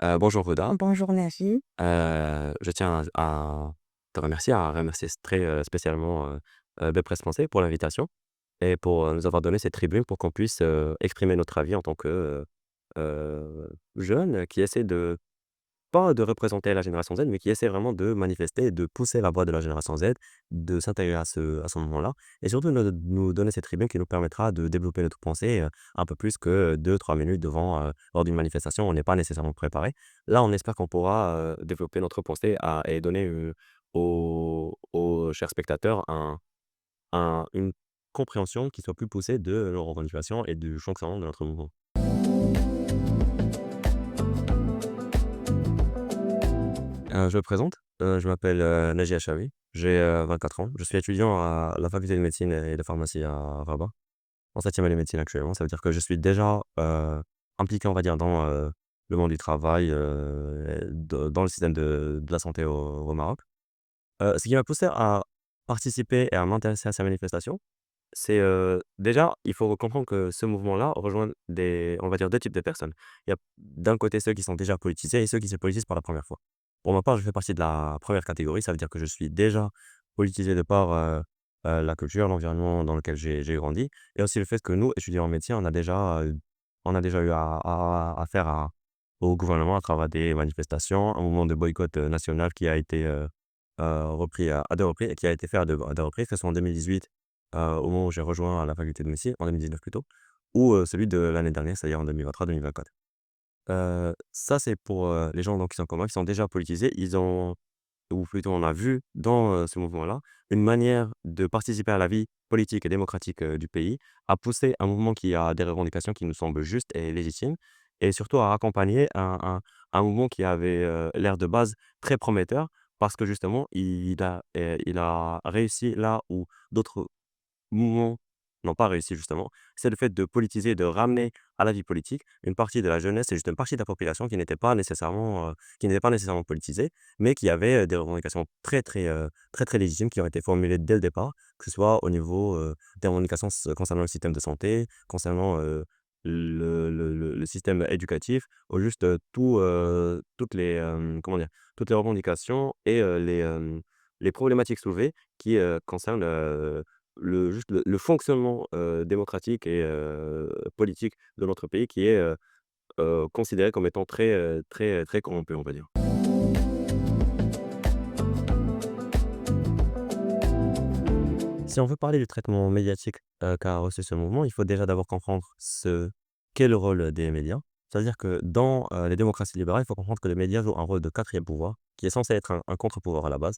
Bonjour Ruda. Bonjour Nafi. Je tiens à te remercier, à remercier très spécialement Bepress Français pour l'invitation et pour nous avoir donné cette tribune pour qu'on puisse exprimer notre avis en tant que jeunes qui essaient de pas de représenter la génération Z, mais qui essaie vraiment de manifester et de pousser la voix de la génération Z, de s'intégrer à ce moment-là et surtout nous donner cette tribune qui nous permettra de développer notre pensée, un peu plus que 2 3 minutes lors d'une manifestation. On n'est pas nécessairement préparé. Là, on espère qu'on pourra, développer notre pensée et donner, aux chers spectateurs une compréhension qui soit plus poussée de nos revendications et du fonctionnement de notre mouvement. Je me présente, je m'appelle, Naji Achawi, j'ai, 24 ans. Je suis étudiant à la faculté de médecine et de pharmacie à Rabat, en 7e année de médecine actuellement. Ça veut dire que je suis déjà, impliqué, on va dire, dans, le monde du travail, dans le système de la santé au Maroc. Ce qui m'a poussé à participer et à m'intéresser à ces manifestations, c'est, déjà, il faut comprendre que ce mouvement-là rejoint on va dire 2 types de personnes. Il y a d'un côté ceux qui sont déjà politisés et ceux qui se politisent pour la première fois. Pour ma part, je fais partie de la première catégorie, ça veut dire que je suis déjà politisé de par, la culture, l'environnement dans lequel j'ai grandi et aussi le fait que nous, étudiants en médecine, on a déjà eu affaire au gouvernement à travers des manifestations, un mouvement de boycott, national qui a été, repris à 2 reprises et qui a été fait à deux reprises, que ce soit en 2018, au moment où j'ai rejoint la faculté de médecine, en 2019 plutôt, ou celui de l'année dernière, c'est-à-dire en 2023-2024. Ça, c'est pour, les gens donc qui sont comme moi, qui sont déjà politisés. Ils ont ou plutôt on a vu dans, ce mouvement-là, une manière de participer à la vie politique et démocratique, du pays, à pousser un mouvement qui a des revendications qui nous semblent justes et légitimes et surtout à accompagner un mouvement qui avait, l'air de base très prometteur parce que justement il a réussi là où d'autres mouvements n'ont pas réussi justement, c'est le fait de politiser, de ramener à la vie politique une partie de la jeunesse et juste une partie de la population qui n'était pas nécessairement politisée, mais qui avait, des revendications très, très, très, très légitimes qui ont été formulées dès le départ, que ce soit au niveau, des revendications concernant le système de santé, concernant, le système éducatif ou juste, comment dire? Toutes les revendications et les problématiques soulevées qui, concernent, le fonctionnement, démocratique et politique de notre pays qui est, considéré comme étant très, très, très corrompu, on va dire. Si on veut parler du traitement médiatique, qu'a reçu ce mouvement, il faut déjà d'abord comprendre ce qu'est le rôle des médias. C'est-à-dire que dans, les démocraties libérales, il faut comprendre que les médias jouent un rôle de quatrième pouvoir, qui est censé être un contre-pouvoir à la base.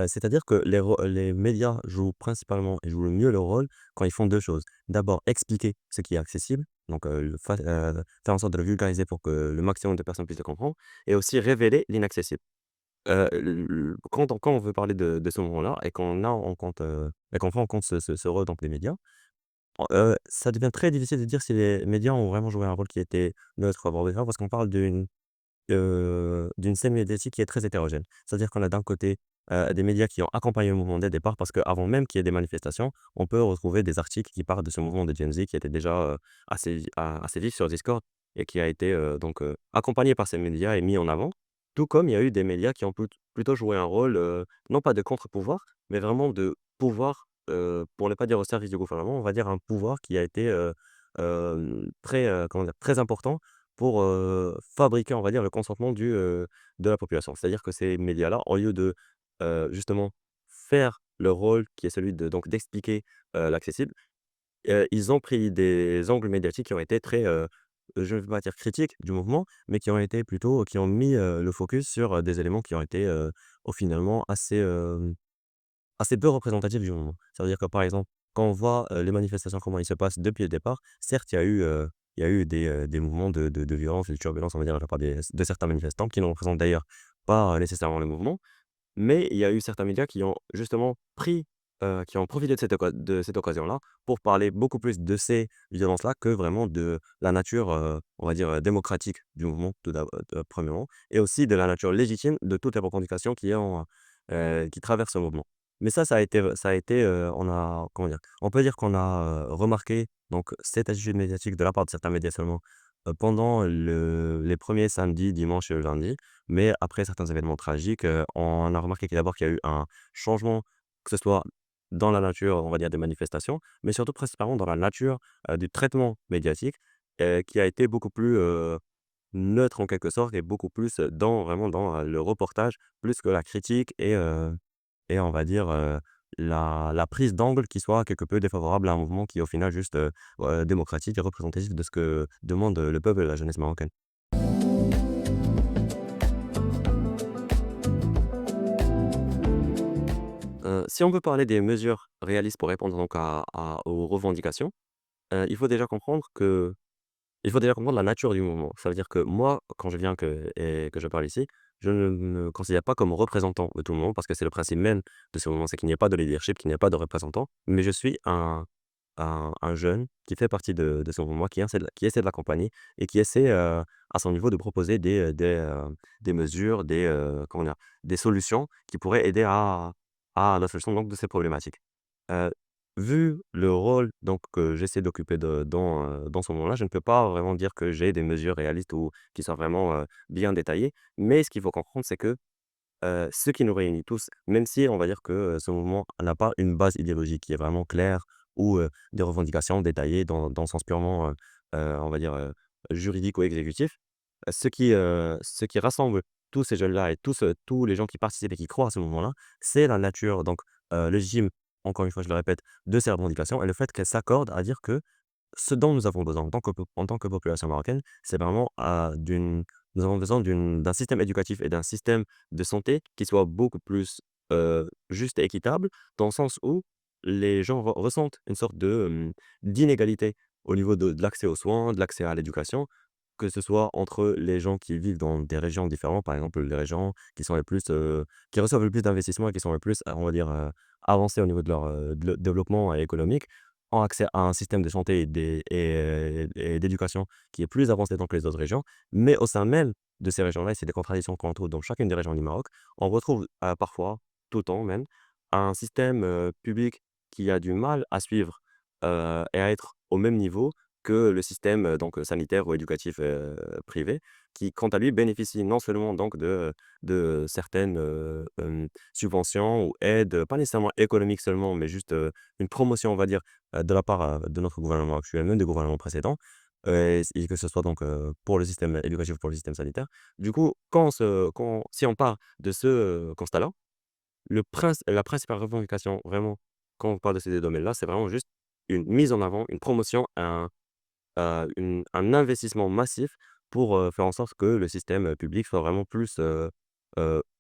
C'est-à-dire que les médias jouent principalement et jouent le mieux leur rôle quand ils font 2 choses. D'abord, expliquer ce qui est accessible, donc faire en sorte de le vulgariser pour que le maximum de personnes puissent le comprendre et aussi révéler l'inaccessible. Quand on veut parler de ce moment-là et qu'on prend en compte ce rôle donc des médias, ça devient très difficile de dire si les médias ont vraiment joué un rôle qui était neutre, voire différent, parce qu'on parle d'une scène médiatique qui est très hétérogène. C'est-à-dire qu'on a d'un côté, des médias qui ont accompagné le mouvement dès le départ, parce qu'avant même qu'il y ait des manifestations, on peut retrouver des articles qui parlent de ce mouvement de Gen Z qui était déjà, assez vif sur Discord et qui a été, accompagné par ces médias et mis en avant. Tout comme il y a eu des médias qui ont plutôt joué un rôle, non pas de contre-pouvoir, mais vraiment de pouvoir, pour ne pas dire au service du gouvernement, on va dire un pouvoir qui a été, très, comment dire? Très important pour, fabriquer, on va dire, le consentement de la population. C'est-à-dire que ces médias-là, au lieu de, justement faire leur rôle qui est celui d'expliquer, l'accessible, ils ont pris des angles médiatiques qui ont été très, je ne vais pas dire critiques du mouvement, mais qui ont mis, le focus sur, des éléments qui ont été, au finalement assez peu représentatif du moment. Ça veut dire que, par exemple, quand on voit, les manifestations, comment ils se passent depuis le départ, certes, il y a eu des mouvements de violence et de turbulence, on va dire, de la part de certains manifestants qui ne représentent d'ailleurs pas, nécessairement le mouvement. Mais il y a eu certains médias qui ont justement qui ont profité de cette occasion-là pour parler beaucoup plus de ces violences-là que vraiment de la nature, on va dire, démocratique du mouvement, premièrement et aussi de la nature légitime de toutes les revendications qui traversent ce mouvement. Mais ça a été, on a comment dire? On peut dire qu'on a, remarqué donc cette attitude médiatique de la part de certains médias seulement, pendant les premiers samedis, dimanches et le lundi. Mais après certains événements tragiques, on a remarqué qu'il y a eu un changement, que ce soit dans la nature, on va dire, des manifestations, mais surtout principalement dans la nature, du traitement médiatique, qui a été beaucoup plus, neutre en quelque sorte et beaucoup plus, dans vraiment dans, le reportage, plus que la critique et on va dire, la prise d'angle qui soit quelque peu défavorable à un mouvement qui est au final juste, démocratique et représentatif de ce que demande, le peuple et la jeunesse marocaine. Si on veut parler des mesures réalistes pour répondre donc aux revendications, il faut déjà comprendre que il faut déjà comprendre la nature du mouvement. Ça veut dire que moi, quand je viens que je parle ici, je ne me considère pas comme représentant de tout le monde parce que c'est le principe même de ce mouvement, c'est qu'il n'y ait pas de leadership, qu'il n'y ait pas de représentant, mais je suis un jeune qui fait partie de ce mouvement, qui essaie de l'accompagner et qui essaie, à son niveau de proposer des mesures, comment dire? Des solutions qui pourraient aider à la solution donc de ces problématiques. Heu, Vu le rôle donc que j'essaie d'occuper dans ce moment-là, je ne peux pas vraiment dire que j'ai des mesures réalistes ou qui soient vraiment, bien détaillées. Mais ce qu'il faut comprendre, c'est que, ce qui nous réunit tous, même si on va dire que, ce mouvement n'a pas une base idéologique qui est vraiment claire ou, des revendications détaillées dans le sens purement, on va dire, juridique ou exécutif. Ce qui rassemble tous ces jeunes-là et tous les gens qui participent et qui croient à ce mouvement-là, c'est la nature donc, légitime, encore une fois, je le répète, de ces revendications et le fait qu'elles s'accordent à dire que ce dont nous avons besoin en tant que population marocaine, c'est vraiment, nous avons besoin d'un système éducatif et d'un système de santé qui soit beaucoup plus, juste et équitable, dans le sens où les gens ressentent une sorte d'inégalité au niveau de l'accès aux soins, de l'accès à l'éducation, que ce soit entre les gens qui vivent dans des régions différentes, par exemple, les régions qui sont les plus, qui reçoivent le plus d'investissements et qui sont les plus, on va dire, avancées au niveau de leur, développement économique, ont accès à un système de santé et d'éducation qui est plus avancé donc que les autres régions. Mais au sein même de ces régions-là, et c'est des contradictions qu'on retrouve dans chacune des régions du Maroc, on retrouve, parfois, tout le temps même, un système, public qui a du mal à suivre, et à être au même niveau que le système, donc sanitaire ou éducatif, privé, qui quant à lui bénéficie non seulement donc de certaines, subventions ou aides, pas nécessairement économiques seulement, mais juste, une promotion, on va dire, de la part, de notre gouvernement actuel, même des gouvernements précédents, et que ce soit donc, pour le système éducatif ou pour le système sanitaire. Du coup, si on part de ce, constat-là, la principale revendication vraiment quand on parle de ces 2 domaines-là, c'est vraiment juste une mise en avant, une promotion, un investissement massif pour, faire en sorte que le système, public soit vraiment plus,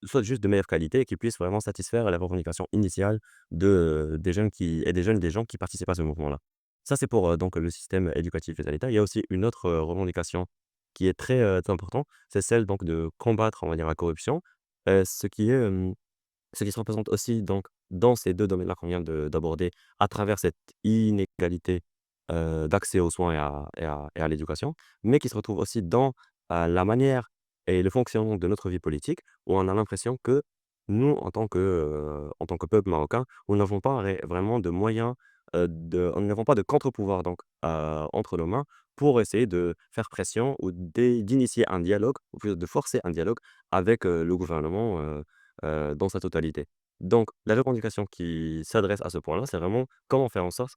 soit juste de meilleure qualité et qu'il puisse vraiment satisfaire les revendications initiales des jeunes et des gens qui participent à ce mouvement-là. Ça, c'est pour, donc le système éducatif et sanitaire. Il y a aussi une autre, revendication qui est très, importante, c'est celle donc de combattre, on va dire, la corruption, ce qui se représente aussi donc dans ces 2 domaines-là qu'on vient d'aborder, à travers cette inégalité, d'accès aux soins et à l'éducation, mais qui se retrouve aussi dans, la manière et le fonctionnement de notre vie politique, où on a l'impression que nous, en tant que peuple marocain, nous n'avons pas vraiment de moyens, nous n'avons pas de contre-pouvoir donc, entre nos mains pour essayer de faire pression ou d'initier un dialogue ou plutôt de forcer un dialogue avec, le gouvernement, dans sa totalité. Donc la revendication qui s'adresse à ce point-là, c'est vraiment comment faire en sorte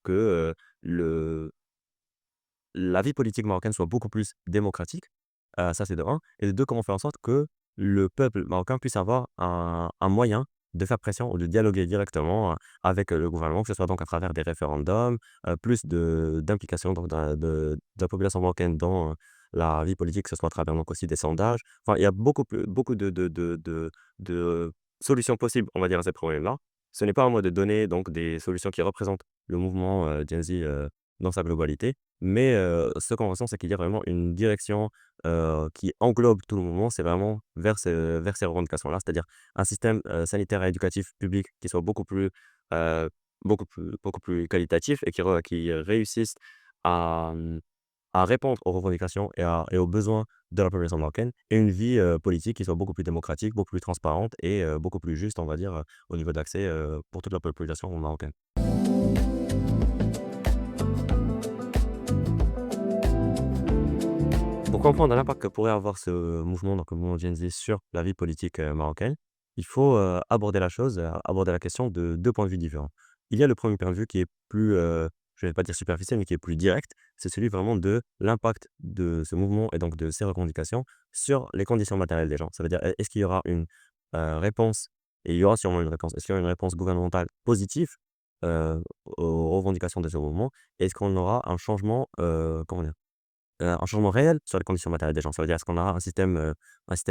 que, le la vie politique marocaine soit beaucoup plus démocratique, ça c'est de un et de 2 comment faire en sorte que le peuple marocain puisse avoir un moyen de faire pression ou de dialoguer directement, avec, le gouvernement, que ce soit donc à travers des référendums, plus d'implication donc de la population marocaine dans, la vie politique, que ce soit à travers donc aussi des sondages. Enfin, il y a beaucoup de solutions possibles, on va dire, à ces problèmes-là. Ce n'est pas à moi de donner donc des solutions qui représentent le mouvement, Gen Z, dans sa globalité. Mais, ce qu'on ressent, c'est qu'il y a vraiment une direction, qui englobe tout le mouvement. C'est vraiment vers ces revendications-là, c'est-à-dire un système, sanitaire et éducatif public qui soit heu, beaucoup plus qualitatif et qui réussisse à, à répondre aux revendications et aux besoins de la population marocaine et une vie, politique qui soit beaucoup plus démocratique, beaucoup plus transparente et beaucoup plus juste, on va dire, au niveau d'accès, pour toute la population marocaine. comprendre l'impact que pourrait avoir ce mouvement, donc le mouvement Gen Z sur la vie politique, marocaine, il faut, aborder la chose, aborder la question de 2 points de vue différents. Il y a le premier point de vue qui est plus, je vais pas dire superficiel, mais qui est plus direct. C'est celui vraiment de l'impact de ce mouvement et donc de ces revendications sur les conditions matérielles des gens. Ça veut dire, est-ce qu'il y aura une, réponse et il y aura sûrement une réponse. Est-ce qu'il y aura une réponse gouvernementale positive, aux revendications de ce mouvement? Est-ce qu'on aura un changement, comment dire? Un changement réel sur les conditions matérielles des gens. Ça veut dire, est-ce qu'on aura un système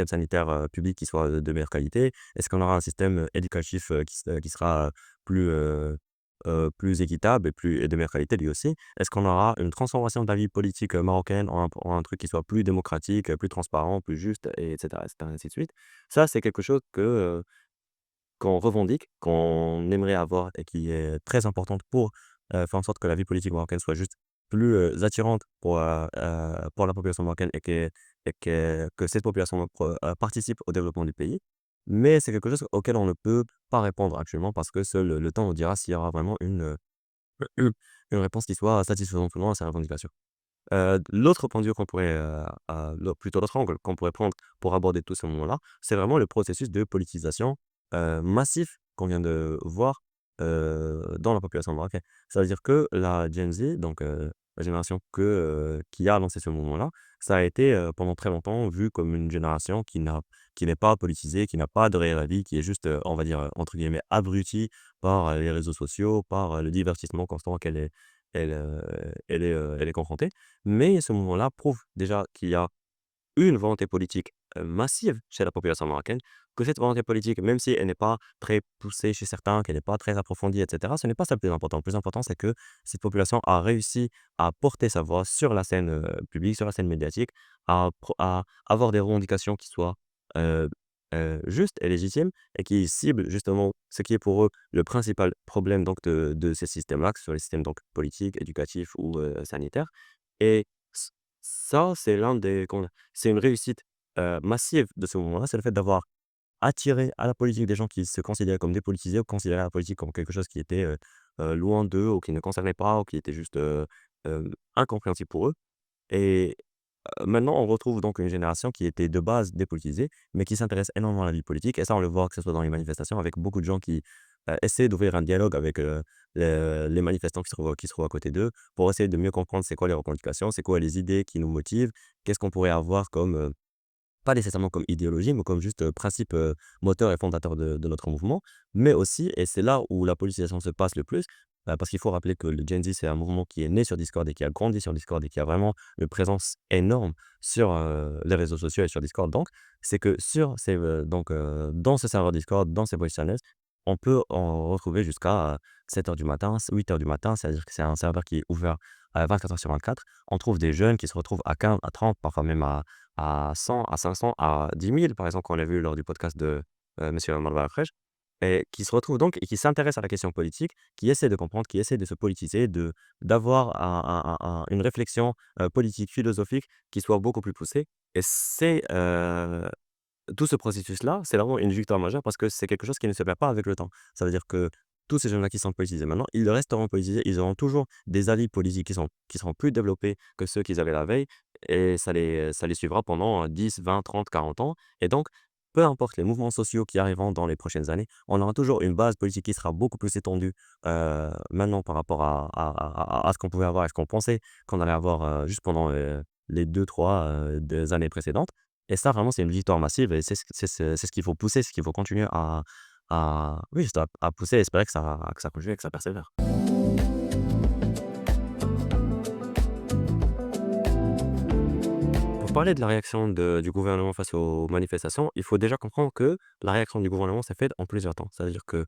sanitaire, public qui soit, de meilleure qualité? Est-ce qu'on aura un système, éducatif, qui sera, plus, plus équitable et de meilleure qualité lui aussi? Est-ce qu'on aura une transformation de la vie politique, marocaine en un truc qui soit plus démocratique, plus transparent, plus juste et cetera, ainsi de suite? Ça, c'est quelque chose qu'on revendique, qu'on aimerait avoir et qui est très importante pour, faire en sorte que la vie politique marocaine soit juste plus, attirante pour la population marocaine et que cette population participe au développement du pays. Mais c'est quelque chose auquel on ne peut pas répondre actuellement parce que seul le temps nous dira s'il y aura vraiment une réponse qui soit satisfaisante ou non à ces revendications. L'autre point de vue qu'on pourrait, plutôt l'autre angle qu'on pourrait prendre pour aborder tout ce moment-là, c'est vraiment le processus de politisation, massif qu'on vient de voir, dans la population marocaine. Ça veut dire que la Gen Z, donc la génération qui a lancé ce mouvement-là, ça a été, pendant très longtemps vu comme une génération qui n'est pas politisée, qui n'a pas de réel avis, qui est juste, on va dire, entre guillemets «abrutie» par, les réseaux sociaux, par, le divertissement constant elle, heu, elle est confrontée. Mais ce mouvement-là prouve déjà qu'il y a une volonté politique, massive chez la population marocaine, que cette volonté politique, même si elle n'est pas très poussée chez certains, qu'elle n'est pas très approfondie et cetera, ce n'est pas ça le plus important. Le plus important, c'est que cette population a réussi à porter sa voix sur la scène, publique, sur la scène médiatique, à avoir des revendications qui soient, heu justes et légitimes et qui ciblent justement ce qui est pour eux le principal problème donc de ces systèmes-là, que ce soit les systèmes donc politiques, éducatifs ou, sanitaires et ç ça, c'est l'un des comment dire? C'est une réussite, massive de ce mouvement-là, c'est le fait d'avoir attiré à la politique des gens qui se considéraient comme dépolitisés ou considéraient la politique comme quelque chose qui était, loin d'eux ou qui ne concernait pas ou qui était juste, incompréhensible pour eux et maintenant on retrouve donc une génération qui était de base dépolitisée, mais qui s'intéresse énormément à la vie politique et ça on le voit que ce soit dans les manifestations avec beaucoup de gens qui, essaient d'ouvrir un dialogue avec, les manifestants qui se trouvent à côté d'eux pour essayer de mieux comprendre c'est quoi les revendications, c'est quoi les idées qui nous motivent, qu'est-ce qu'on pourrait avoir comme, pas nécessairement comme idéologie, mais comme juste, principe, moteur et fondateur de notre mouvement. Mais aussi, et c'est là où la politisation se passe le plus, parce qu'il faut rappeler que le Gen Z, c'est un mouvement qui est né sur Discord et qui a grandi sur Discord et qui a vraiment une présence énorme sur, les réseaux sociaux et sur Discord donc. C'est que sur ces, dans ce serveur Discord, dans ces voice channels, on peut en retrouver jusqu'à, 7 heures du matin, 8 heures du matin. C'est-à-dire que c'est un serveur qui est ouvert, 24 heures sur 24. On trouve des jeunes qui se retrouvent à 15, à 30, parfois même à 100, à 500, à 10 000, par exemple, qu'on l'a vu lors du podcast de, monsieur Marwan Fraîche et qui se retrouvent donc et qui s'intéressent à la question politique, qui essaient de comprendre, qui essaient de se politiser, d'avoir une réflexion, politique, philosophique qui soit beaucoup plus poussée et tout ce processus-là, c'est vraiment une victoire majeure parce que c'est quelque chose qui ne se perd pas avec le temps. Ça veut dire que tous ces jeunes-là qui sont politisés maintenant, ils resteront politisés, ils auront toujours des avis politiques qui seront plus développés que ceux qu'ils avaient la veille et ça les suivra pendant 10, 20, 30, 40 ans. Et donc, peu importe les mouvements sociaux qui arriveront dans les prochaines années, on aura toujours une base politique qui sera beaucoup plus étendue maintenant par rapport à ce qu'on pouvait avoir et ce qu'on pensait qu'on allait avoir juste pendant les 2, 3 des années précédentes. Et ça, vraiment, c'est une victoire massive et c'est ce qu'il faut pousser, ce qu'il faut continuer oui, juste à pousser et espérer que ça continue et que ça persévère. Pour parler de la réaction du gouvernement face aux manifestations, il faut déjà comprendre que la réaction du gouvernement s'est faite en plusieurs temps. Ça veut dire que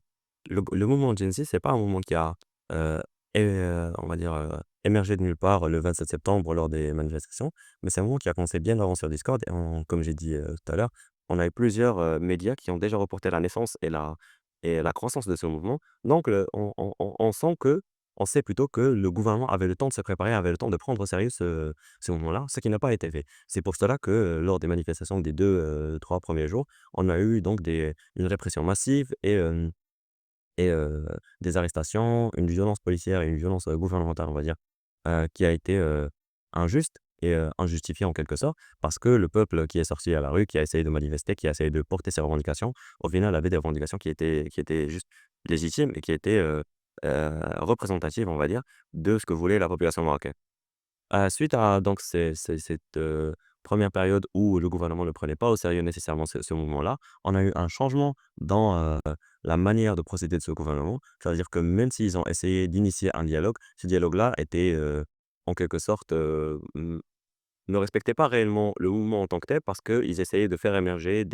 le mouvement Gen Z, c'est pas un mouvement qui a, heu, on va dire, émergé de nulle part le 27 septembre lors des manifestations, mais c'est un mouvement qui a commencé bien avant sur Discord et comme j'ai dit, tout à l'heure, on a eu plusieurs, médias qui ont déjà reporté la naissance et la croissance de ce mouvement. Donc on sait plutôt que le gouvernement avait le temps de se préparer, avait le temps de prendre au sérieux ce mouvement-là, ce qui n'a pas été fait. C'est pour cela que, lors des manifestations des 2 3 premiers jours, on a eu donc une répression massive et des arrestations, une violence policière et une violence, gouvernementale, on va dire, qui a été, injuste et injustifié en quelque sorte, parce que le peuple qui est sorti à la rue, qui a essayé de manifester, qui a essayé de porter ses revendications, au final avait des revendications qui étaient juste légitimes et qui étaient, représentatives, on va dire, de ce que voulait la population marocaine. Suite à donc cette, 1 période où le gouvernement ne prenait pas au sérieux nécessairement ce mouvement-là, on a eu un changement dans, la manière de procéder de ce gouvernement. C'est-à-dire que même s'ils ont essayé d'initier un dialogue, ce dialogue-là était, en quelque sorte, ne respectaient pas réellement le mouvement en tant que tel parce qu'ils essayaient de faire émerger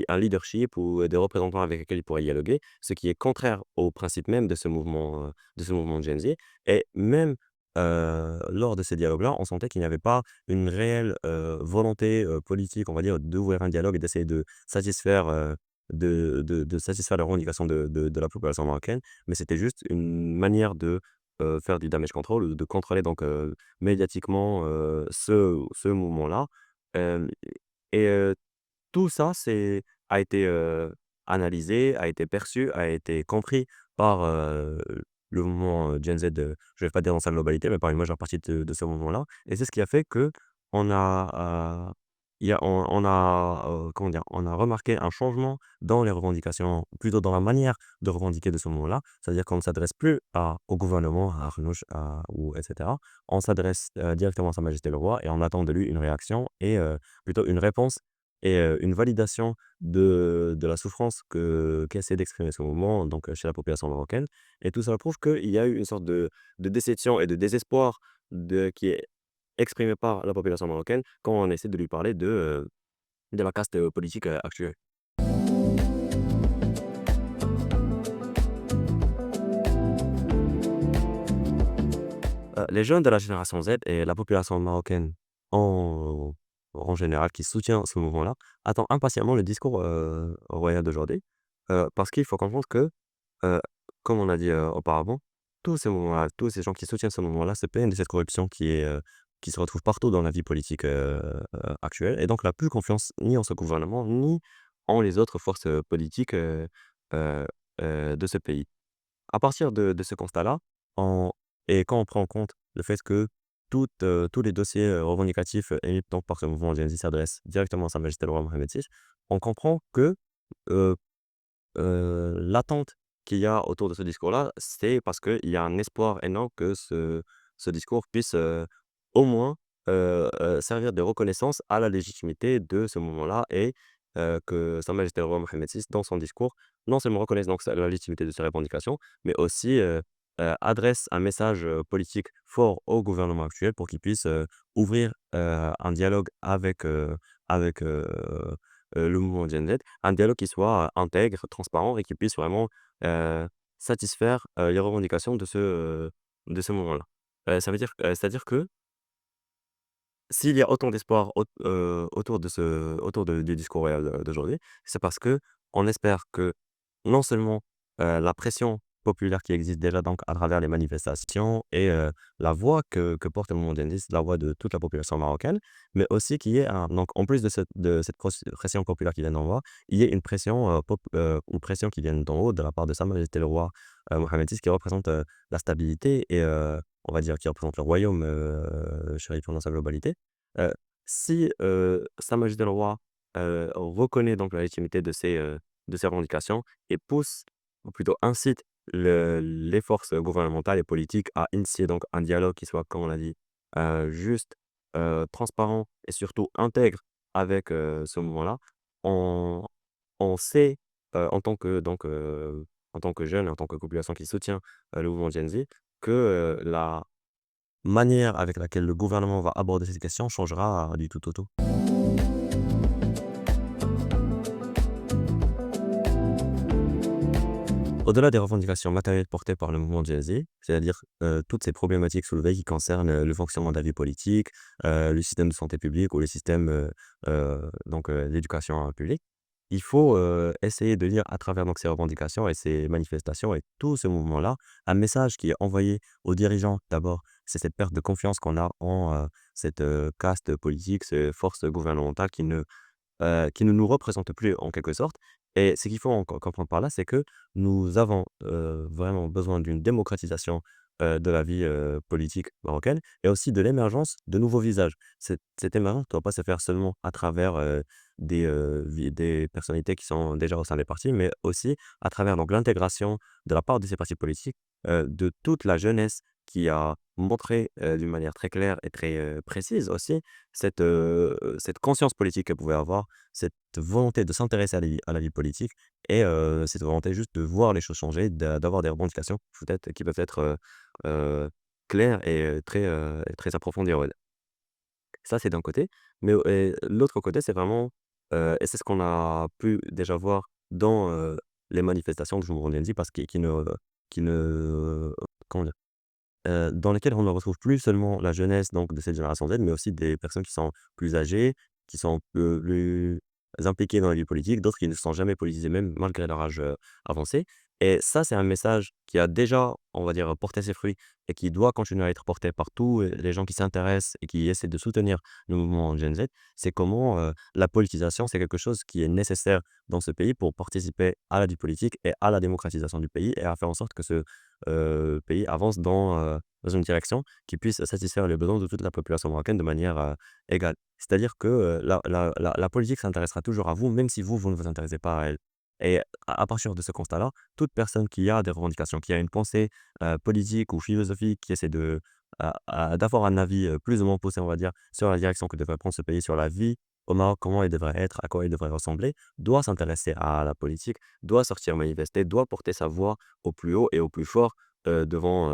un leadership ou des représentants avec lesquels ils pourraient dialoguer, ce qui est contraire au principe même de ce mouvement Gen Z. Et même lors de ces dialogues-là, on sentait qu'il n'y avait pas une réelle volonté politique, on va dire, d'ouvrir un dialogue et d'essayer de satisfaire, de satisfaire les revendications de la population marocaine, mais c'était juste une manière de faire du damage control, ou de contrôler donc médiatiquement, ce mouvement-là, hem et tout ça, a été, analysé, a été perçu, a été compris par, le mouvement, Gen Z, je vais pas dire dans sa globalité, mais par une majeure partie de ce mouvement-là, et c'est ce qui a fait qu'on a, il y a on a, comment dire? On a remarqué un changement dans les revendications, plutôt dans la manière de revendiquer de ce mouvement-là. C'est-à-dire qu'on ne s'adresse plus au gouvernement, à Arnouch, ou et cetera. On s'adresse, directement à Sa Majesté le Roi et on attend de lui une réaction et plutôt une réponse et une validation de la souffrance qu'essaie d'exprimer ce mouvement, donc chez la population marocaine, et tout cela prouve qu'il y a eu une sorte de déception et de désespoir qui est exprimé par la population marocaine quand on essaie de lui parler de la caste, politique, actuelle. Les jeunes de la génération Z et la population marocaine en en général qui soutient ce mouvement-là, attend impatiemment le discours, royal d'aujourd'hui, parce qu'il faut comprendre que, heu, comme on a dit, auparavant, tous ces mouvements-là, tous ces gens qui soutiennent ce mouvement-là se plaignent de cette corruption qui se retrouve partout dans la vie politique, actuelle, et donc n'a plus confiance ni en ce gouvernement, ni en les autres forces, politiques, heu de ce pays. À partir de ce constat-là, on et quand on prend en compte le fait que tous les dossiers, revendicatifs, émis donc par ce mouvement Gen Z s'adressent directement à Sa Majesté le Roi Mohammed VI, on comprend que, heu l'attente qu'il y a autour de ce discours-là, c'est parce qu'il y a un espoir énorme que ce discours puisse, au moins, servir de reconnaissance à la légitimité de ce mouvement-là, et que Sa Majesté le Roi Mohammed VI, dans son discours, non seulement reconnaisse donc la légitimité de ses revendications, mais aussi, adresse un message, politique fort au gouvernement actuel pour qu'il puisse, ouvrir, un dialogue avec le mouvement Gen Z, un dialogue qui soit, intègre, transparent et qui puisse vraiment, heu, satisfaire, les revendications de ce mouvement-là. Ça veut dire c'est-à-dire que s'il y a autant d'espoir autour du discours royal, d'aujourd'hui, c'est parce qu'on espère que non seulement, la pression populaire qui existe déjà donc à travers les manifestations et la voix que porte le mouvement djihadiste, la voix de toute la population marocaine, mais aussi qu'il y ait un donc en plus de cette pression populaire qui vient d'en bas, il y ait une pression qui vienne d'en haut de la part de Sa Majesté le Roi, Mohammed VI, qui représente, la stabilité et on va dire qui représente le royaume, chérifien dans sa globalité. Heu, si, Sa Majesté le Roi, reconnaît donc la légitimité de ces revendications et pousse, ou plutôt incite les forces gouvernementales et politiques à initier donc un dialogue qui soit, comme on l'a dit, juste, transparent et surtout intègre avec, ce mouvement-là. On on sait, en tant que en tant que jeune, en tant que population qui soutient, le mouvement Gen Z, que, la manière avec laquelle le gouvernement va aborder cette question changera du tout au tout. Au-delà des revendications matérielles portées par le mouvement Gen Z, c'est-à-dire, toutes ces problématiques soulevées qui concernent, le fonctionnement de la vie politique, le système de santé publique ou le système, d'éducation, publique, il faut, essayer de lire à travers donc ces revendications et ces manifestations et tout ce mouvement-là, un message qui est envoyé aux dirigeants. D'abord, c'est cette perte de confiance qu'on a en, cette, caste politique, ces forces gouvernementales qui ne nous représente plus en quelque sorte, et ce qu'il faut comprendre par là, c'est que nous avons, vraiment besoin d'une démocratisation de la vie, politique marocaine et aussi de l'émergence de nouveaux visages. Cette émergence ne doit pas se faire seulement à travers, des personnalités qui sont déjà au sein des partis, mais aussi à travers donc l'intégration de la part de ces partis politiques, de toute la jeunesse qui a montré, d'une manière très claire et très, précise aussi cette conscience politique qu'elle pouvait avoir, cette volonté de s'intéresser à la vie politique et cette volonté juste de voir les choses changer, d'avoir des revendications peut-être qui peuvent être, heu, claires et très approfondies, on va dire. Ça, c'est d'un côté, mais et l'autre côté, c'est vraiment, et c'est ce qu'on a pu déjà voir dans, les manifestations de Jour Lundi parce qui ne comment dire? Dans lesquels on ne retrouve plus seulement la jeunesse donc de cette génération Z, mais aussi des personnes qui sont plus âgées, qui sont plus impliquées dans la vie politique, d'autres qui ne se sont jamais politisées même malgré leur âge, avancé et ça, c'est un message qui a déjà, on va dire, porté ses fruits et qui doit continuer à être porté par tous, les gens qui s'intéressent et qui essaient de soutenir le mouvement Gen Z. C'est comment, la politisation, c'est quelque chose qui est nécessaire dans ce pays pour participer à la vie politique et à la démocratisation du pays et à faire en sorte que ce pays avance dans une direction qui puisse satisfaire les besoins de toute la population marocaine de manière, égale. C'est-à-dire que, la politique s'intéressera toujours à vous, même si vous, vous ne vous intéressez pas à elle et à partir de ce constat-là, toute personne qui a des revendications, qui a une pensée, politique ou philosophique, qui essaie d'avoir un avis, plus ou moins poussé, on va dire, sur la direction que devrait prendre ce pays, sur la vie au Maroc, comment il devrait être, à quoi il devrait ressembler, doit s'intéresser à la politique, doit sortir manifester, doit porter sa voix au plus haut et au plus fort, devant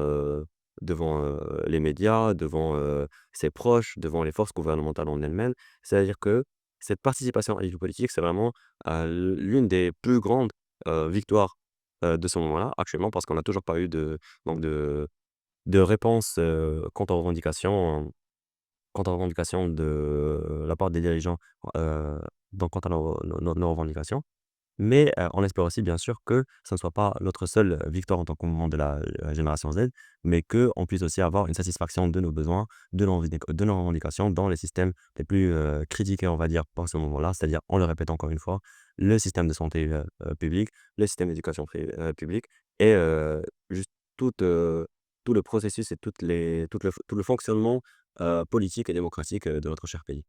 les médias, devant, ses proches, devant les forces gouvernementales en elles-mêmes. C'est-à-dire que cette participation à la vie politique, c'est vraiment, l'une des plus grandes, victoires, de ce moment-là, actuellement, parce qu'on n'a toujours pas eu donc de réponse, quant aux revendications de la part des dirigeants, heu, donc quant à nos revendications. Mais, on espère aussi bien sûr que ça ne soit pas notre seule victoire en tant que mouvement de la génération Z, mais qu'on puisse aussi avoir une satisfaction de nos besoins, de nos revendications dans les systèmes les plus, critiqués, on va dire, par ce mouvement-là. C'est-à-dire, on le répète encore une fois, le système de santé, publique, le système d'éducation publique et juste toute, tout le processus et tout le fonctionnement, politique et démocratique, de notre cher pays.